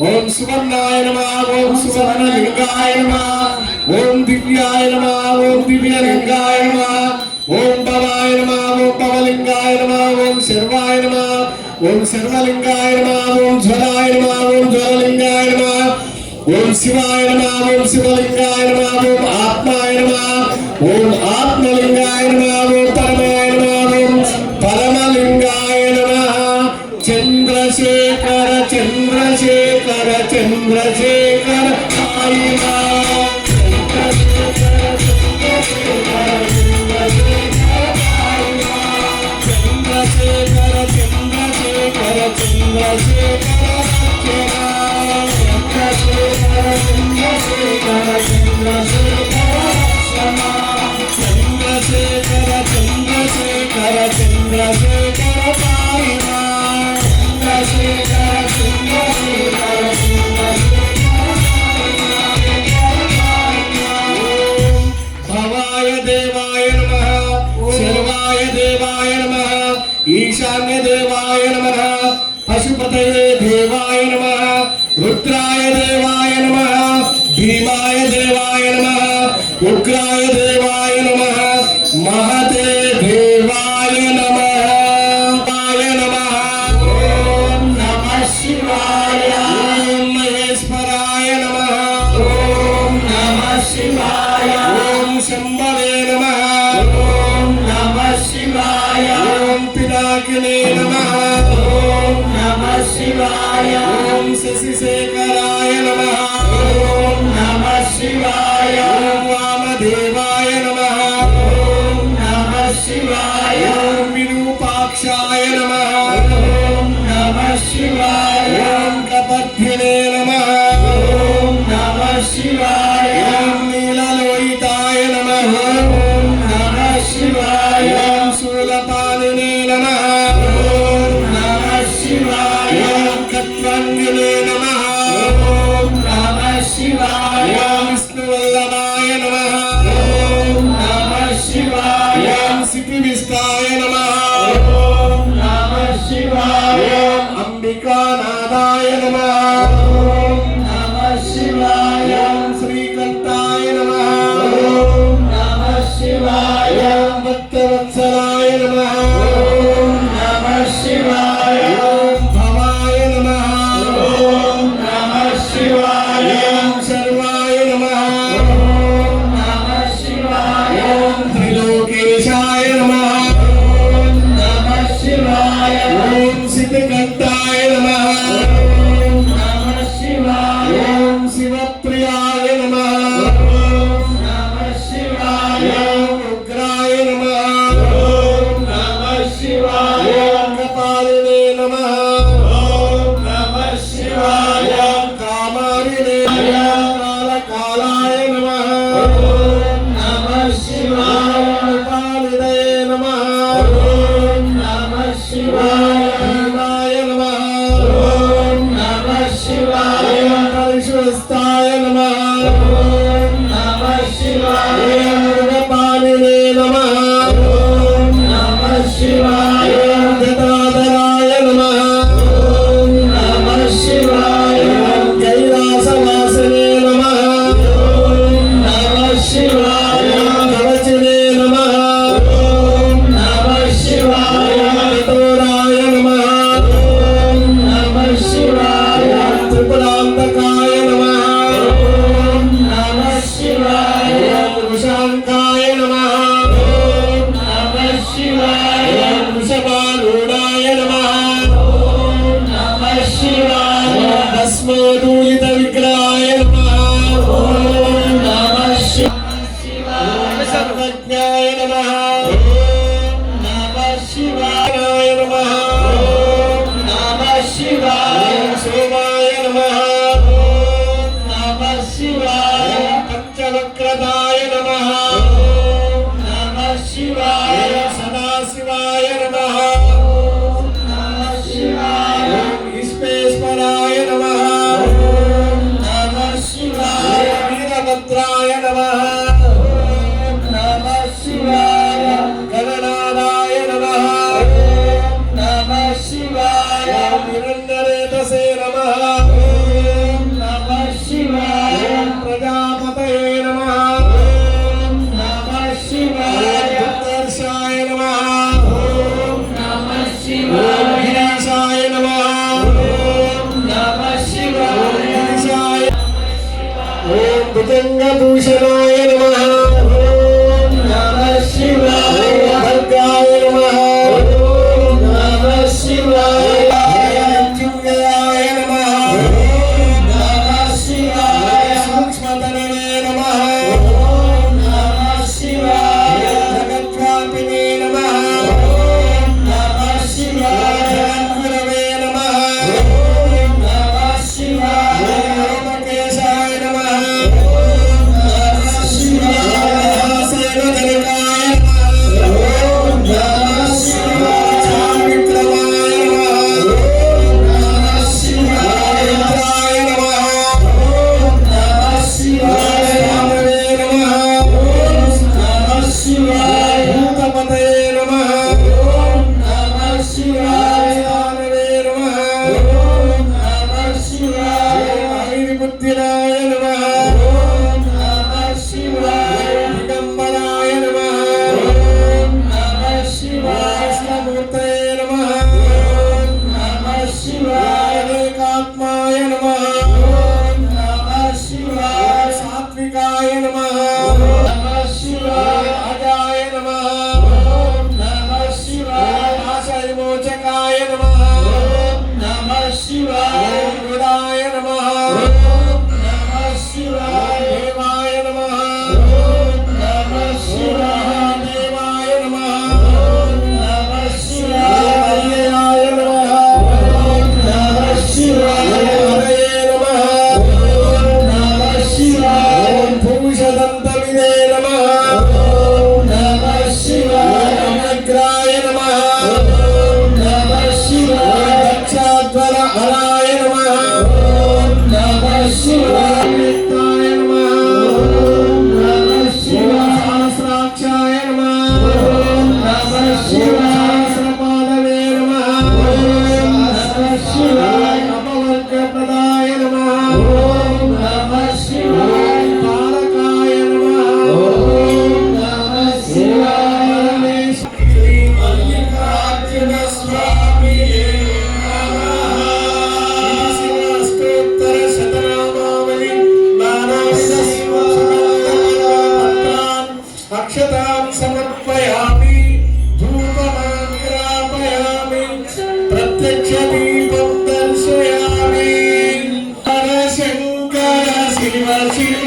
ఓం సువర్ణాయ నమః ఓం సువర్ణలింగాయ నమః ఓం దివ్యాయ నమః ఓం దివ్యలింగాయ నమః ఓం భవాయ నమః ఓం భవలింగాయ నమః ఓం శర్వాయ నమః ఓం శర్వలింగాయ నమః ఓం జ్వరాయ నమః ఓం జ్వరలింగాయ నమః ఓం శివాయ నమః ఓం శివలింగాయ నమః ఓం ఆత్మాయ నమః ఓం ఆత్మలింగాయ నమః ఓం పరమాయ నమః ఓం పరమలింగాయ నమః చంద్రశేఖర చంద్రశేఖర చంద్రశేఖర ईशान्य देवाय नमः पशुपतये देवाय नमः रुद्राय देवाय नमः भीमाय देवाय नमः उग्राय देवाय नमः महते देवाय नमः पाय नमः ओम नमः शिवाय ओम महेश्वराय नमः ओम नमः शिवाय ओम शंभवे नमः ओम नमः शिवाय पिनाकिने नमः ओम नमः शिवाय ओम शशिशेखराय नमः ओम नमः शिवाय ओम वामदेवाय नमः ओम नमः शिवाय ओम विरूपाक्षाय नमः ओम नमः शिवाय ओम कपद्भिने नमः ओम नमः शिवाय ओम नीललोहिताय नमः ओम नमः शिवाय ओम शूलपाणिने नमः ओम नमः शिवाय ओम कट्वङ्गिने नमः ओम नमः शिवाय ओम विष्णुवल्लभाय नमः ओम नमः शिवाय ओम सिद्धिविष्टाय नमः ओम नमः शिवाय ओम अंबिकानाथाय नमः ओम नमः शिवाय ओम श्रीकंठाय नमः ओम नमः शिवाय ओम भक्तवत्सलाय नमः ओम नमः शिवाय ओम भवाय नमः ओम नमः शिवाय ओम सर्वाय नमः ओम नमः शिवाय ओम त्रिलोकेशाय नमः ओम नमः शिवाय ओम सिद्धकंठाय नमः ओम नमः शिवाय ओम शिवप्रियाय नमः ओम नमः शिवाय ओम उग्राय नमः ओम नमः शिवाय ओम कपालिने नमः ओम नमः शिवाय ओम कामारिणे कालकालाय नमः ओम नमः शिवाय कपालिने नमः ओम नमः शिवाय भीमाय नमः ओम नमः शिवाय परिशुष्टाय नमः ओम नमः शिवाय मृगपालिने नमः ओम नमः शिवाय गदाधराय नमः ओम नमः शिवाय कैलासवासिने नमः ओम नमः शिवाय कवचिने नमः ओम नमः शिवाय कठोराय नमः ओम नमः शिवाय त्रिपुरान्तकाय नमः ओम नमः शिवाय वृषांकाय नमः ओम नमः शिवाय वृषभारूढाय नमः ओम नमः शिवाय भस्मोदूलित विग्रहाय नमः ओम नमः शिवाय सर्वज्ञाय नमः ओम नमः शिवाय नमः ओम नमः शिवाय सोमाय नमः ओम नमः शिवाय पंचवक्रदाय नमः ओम नमः शिवाय सदाशिवाय नमः ओम नमः शिवाय ईश्वेश्वराय नमः भुजङ्गभूषणाय नमः ॐ नमः शिवाय भद्राय नमः ॐ नमः शिवाय मृत्युञ्जयाय नमः ॐ नमः शिवाय सूक्ष्मतरणे नमः ॐ नमः शिवाय जगद्व्यापिने नमः ॐ नमः शिवाय जगद्गुरवे नमः ॐ नमः शिवाय केशाय नमः ॐ नमः शिवाय सेनधनिकाय नमः ॐ नमः शिवाय विक्रमाय नमः ॐ नमः शिवाय रुद्राय नमः ॐ नमः शिवाय रामवे नमः ॐ नमः शिवाय भूतपतये नमः ॐ नमः शिवाय रामवे नमः ॐ नमः शिवाय हरिबुद्धिराय नमः ॐ नमः शिवाय दिगम्बराय नमः ॐ नमः शिवाय कृष्णमूर्तये नमः ॐ नमः शिवाय एकात्माय नमः ॐ नमः शिवाय सात्विकाय नमः ॐ नमः शिवाय अजाय नमः ॐ नमः शिवाय आशयमोचकाय नमः ॐ नमः शिवाय गुणाय नमः ॐ नमः शिवाय देवाय नमः ॐ नमः शिवाय देवाय नमः ॐ नमः शिवाय हरये नमः ॐ नमः शिवाय हरये नमः ॐ नमः शिवाय ॐ भूषदन्तविदे नमः ॐ नमः शिवाय अग्राय नमः ॐ नमः शिवाय दक्षाध्वर हराय नमः ॐ नमः शिवाय नित्याय नमः ॐ नमः शिवाय सहस्राक्षाय नमः ॐ नमः शिवाय सहस्रपादवे नमः ॐ नमः शिवाय अपवर्गप्रदाय नमः ॐ नमः शिवाय तारकाय नमः ॐ नमः शिवाय परमेश्वरी मल्लिकार्जुन स्वामिये नमः स्तोत्र शतनामावली अक्षतां समर्पयामि धूपमाग्रापयामि प्रत्यक्षदीपं दर्शयामि हर शङ्कर शिव शिव